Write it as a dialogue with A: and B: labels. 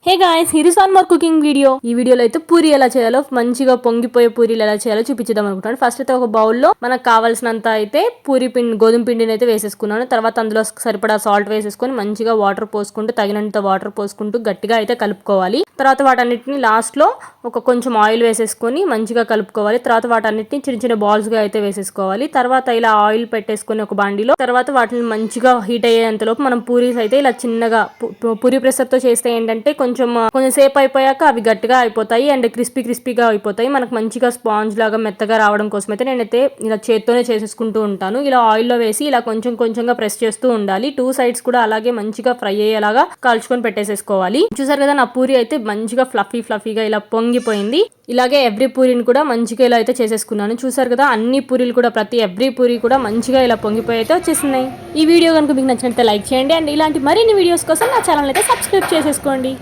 A: Hey guys, here is one more cooking video. ఈ వీడియోలో అయితే పూరి ఎలా చేయాలో, మంచిగా పొంగిపోయే పూరీలు ఎలా చేయాలో చూపించుదాం అనుకుంటాను. ఫస్ట్ అయితే ఒక బౌల్లో మనకు కావాల్సినంత అయితే పూరి పిండి, గోధుమ పిండిని అయితే వేసేసుకున్నాను. తర్వాత అందులో సరిపడా సాల్ట్ వేసేసుకొని మంచిగా వాటర్ పోసుకుంటూ, తగినంత వాటర్ పోసుకుంటూ గట్టిగా అయితే కలుపుకోవాలి. తర్వాత వాటన్నిటిని లాస్ట్ లో కొంచెం ఆయిల్ వేసేసుకొని మంచిగా కలుపుకోవాలి. తర్వాత వాటన్నిటిని చిన్న చిన్న బాల్స్ గా అయితే వేసేసుకోవాలి. తర్వాత ఇలా ఆయిల్ పెట్టేసుకొని ఒక బాండిలో, తర్వాత వాటిని మంచిగా హీట్ అయ్యేంత లోపు మనం పూరీస్ అయితే ఇలా చిన్నగా పూరి ప్రెషర్ తో చేస్తే ఏంటంటే కొంచెం సేపు అయిపోయాక అవి గట్టిగా అయిపోతాయి అండ్ క్రిస్పీగా అయిపోతాయి. మనకు మంచిగా స్పాంజ్ లాగా మెత్తగా రావడం కోసం అయితే నేనైతే ఇలా చేత్తోనే చేసేసుకుంటూ ఉంటాను. ఇలా ఆయిల్లో వేసి ఇలా కొంచెం కొంచెంగా ప్రెస్ చేస్తూ ఉండాలి. టూ సైడ్స్ కూడా అలాగే మంచిగా ఫ్రై అయ్యేలాగా కాల్చుకొని పెట్టేసేసుకోవాలి. చూసారు కదా, నా పూరి అయితే మంచిగా ఫ్లఫీగా ఇలా పొంగిపోయింది. ఇలాగే ఎవ్రీ పూరిని కూడా మంచిగా ఇలా అయితే చేసేసుకున్నాను. చూసారు కదా, అన్ని పూరీలు కూడా ఎవ్రీ పూరి కూడా మంచిగా ఇలా పొంగిపోయి అయితే వచ్చేసినాయి. ఈ వీడియో కనుక మీకు నచ్చినట్లయితే లైక్ చేయండి అండ్ ఇలాంటి మరిన్ని వీడియోస్ కోసం నా ఛానల్ అయితే సబ్స్క్రైబ్ చేసేసుకోండి.